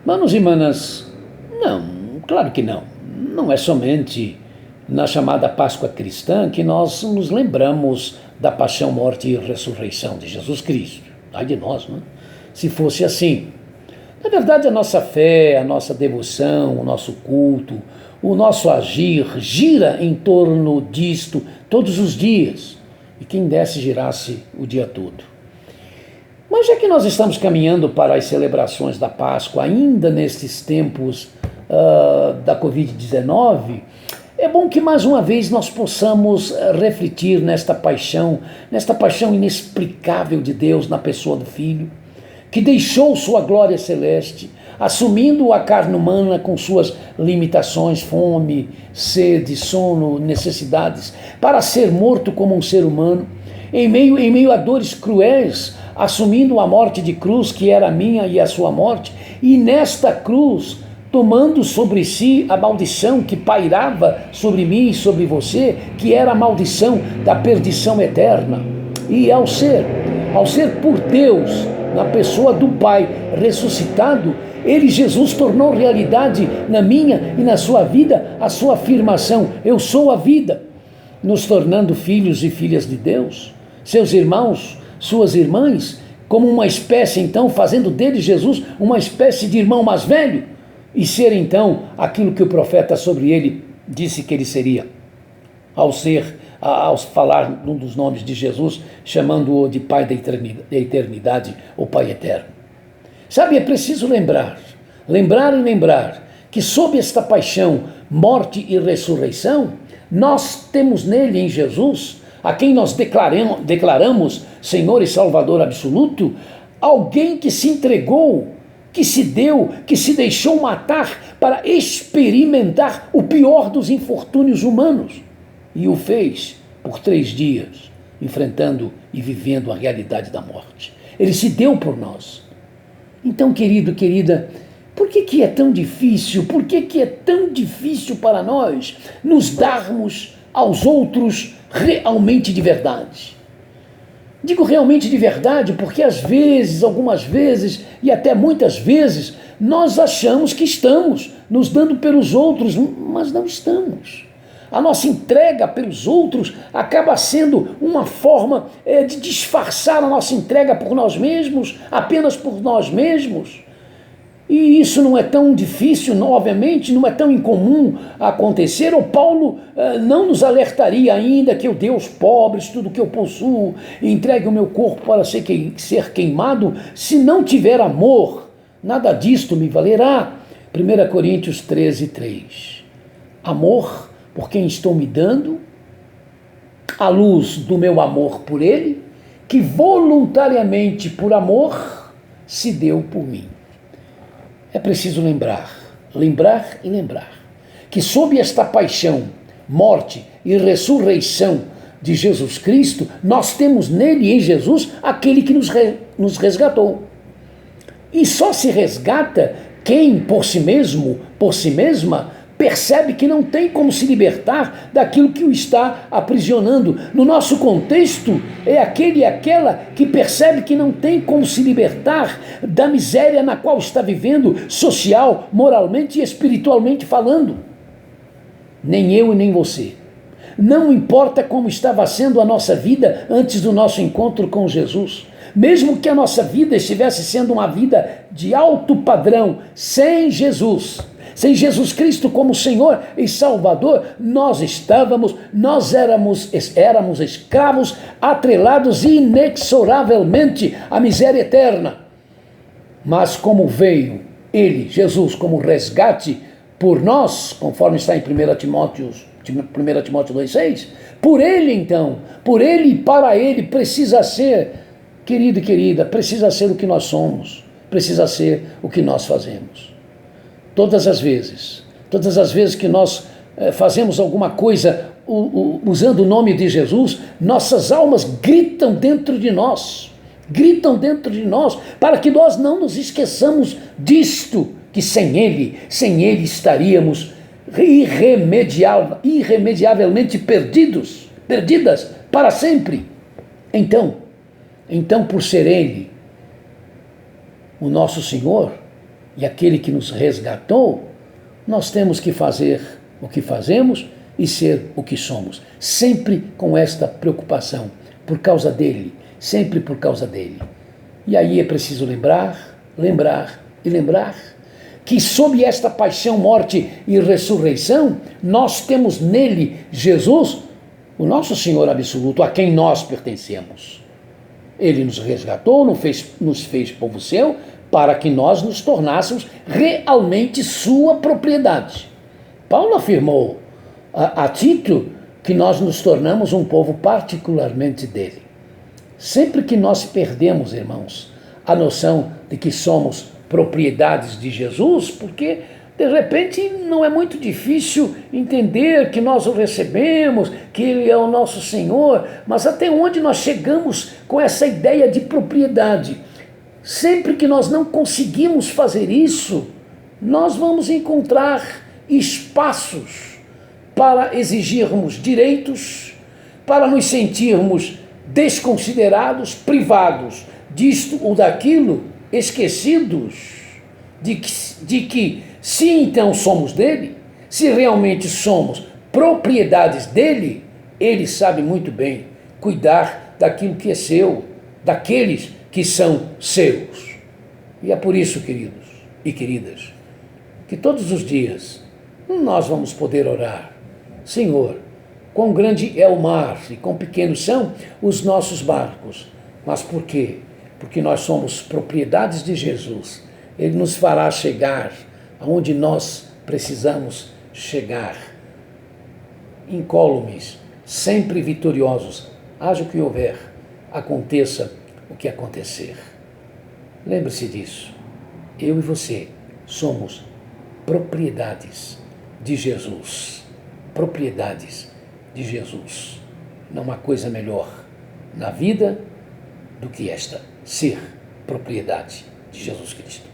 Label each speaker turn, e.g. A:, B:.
A: Manos e manas, não, claro que não. Não é somente na chamada Páscoa cristã que nós nos lembramos da paixão, morte e ressurreição de Jesus Cristo. Ai de nós, não é? Se fosse assim. Na verdade, a nossa fé, a nossa devoção, o nosso culto, o nosso agir gira em torno disto todos os dias. E quem desse girasse o dia todo. Mas já que nós estamos caminhando para as celebrações da Páscoa, ainda nestes tempos da Covid-19, é bom que mais uma vez nós possamos refletir nesta paixão inexplicável de Deus na pessoa do Filho, que deixou sua glória celeste, assumindo a carne humana com suas limitações, fome, sede, sono, necessidades, para ser morto como um ser humano, em meio a dores cruéis, assumindo a morte de cruz, que era a minha e a sua morte, e nesta cruz, tomando sobre si a maldição que pairava sobre mim e sobre você, que era a maldição da perdição eterna. E ao ser por Deus, na pessoa do Pai ressuscitado, ele, Jesus, tornou realidade na minha e na sua vida a sua afirmação: eu sou a vida, nos tornando filhos e filhas de Deus, seus irmãos, suas irmãs, como uma espécie, então, fazendo dele, Jesus, uma espécie de irmão mais velho, e ser, então, aquilo que o profeta sobre ele disse que ele seria, ao falar num dos nomes de Jesus, chamando-o de Pai da eternidade, ou Pai eterno. Sabe, é preciso lembrar que sob esta paixão, morte e ressurreição, nós temos nele, em Jesus, a quem nós declaramos Senhor e Salvador absoluto, alguém que se entregou, que se deu, que se deixou matar para experimentar o pior dos infortúnios humanos. E o fez por 3 dias, enfrentando e vivendo a realidade da morte. Ele se deu por nós. Então, querido, querida, por que é tão difícil? Por que é tão difícil para nós nos darmos aos outros realmente de verdade? Digo realmente de verdade porque às vezes, algumas vezes e até muitas vezes, nós achamos que estamos nos dando pelos outros, mas não estamos. A nossa entrega pelos outros acaba sendo uma forma de disfarçar a nossa entrega por nós mesmos, apenas por nós mesmos. E isso não é tão difícil, obviamente, não é tão incomum acontecer. O Paulo não nos alertaria ainda que eu dei aos pobres tudo que eu possuo, entregue o meu corpo para ser queimado, se não tiver amor, nada disto me valerá. 1 Coríntios 13:3. Amor por quem estou me dando, à luz do meu amor por ele, que voluntariamente, por amor, se deu por mim. É preciso lembrar, que sob esta paixão, morte e ressurreição de Jesus Cristo, nós temos nele, em Jesus, aquele que nos resgatou. E só se resgata quem, por si mesmo, por si mesma, percebe que não tem como se libertar daquilo que o está aprisionando. No nosso contexto, é aquele e aquela que percebe que não tem como se libertar da miséria na qual está vivendo, social, moralmente e espiritualmente falando. Nem eu e nem você. Não importa como estava sendo a nossa vida antes do nosso encontro com Jesus. Mesmo que a nossa vida estivesse sendo uma vida de alto padrão, sem Jesus Cristo como Senhor e Salvador, nós éramos escravos, atrelados inexoravelmente à miséria eterna. Mas como veio ele, Jesus, como resgate por nós, conforme está em 1 Timóteo 2,6, por ele então, por ele e para ele precisa ser, querido e querida, precisa ser o que nós somos, precisa ser o que nós fazemos. Todas as vezes que nós fazemos alguma coisa usando o nome de Jesus, nossas almas gritam dentro de nós, para que nós não nos esqueçamos disto, que sem Ele estaríamos irremediavelmente perdidas para sempre. Então, por ser Ele o nosso Senhor, e aquele que nos resgatou, nós temos que fazer o que fazemos e ser o que somos, sempre com esta preocupação, por causa dele, sempre por causa dele. E aí é preciso lembrar, lembrar e lembrar que sob esta paixão, morte e ressurreição, nós temos nele, Jesus, o nosso Senhor absoluto, a quem nós pertencemos. Ele nos resgatou, nos fez povo seu, para que nós nos tornássemos realmente sua propriedade. Paulo afirmou a Tito que nós nos tornamos um povo particularmente dele. Sempre que nós perdemos, irmãos, a noção de que somos propriedades de Jesus, porque de repente não é muito difícil entender que nós o recebemos, que ele é o nosso Senhor, mas até onde nós chegamos com essa ideia de propriedade? Sempre que nós não conseguimos fazer isso, nós vamos encontrar espaços para exigirmos direitos, para nos sentirmos desconsiderados, privados disto ou daquilo, esquecidos de que se então somos dele, se realmente somos propriedades dele, ele sabe muito bem cuidar daquilo que é seu, daqueles que são seus. E é por isso, queridos e queridas, que todos os dias nós vamos poder orar: Senhor, quão grande é o mar e quão pequenos são os nossos barcos. Mas por quê? Porque nós somos propriedades de Jesus. Ele nos fará chegar aonde nós precisamos chegar, incólumes, sempre vitoriosos. Haja o que houver, aconteça o que acontecer. Lembre-se disso. Eu e você somos propriedades de Jesus. Propriedades de Jesus. Não há coisa melhor na vida do que esta: ser propriedade de Jesus Cristo.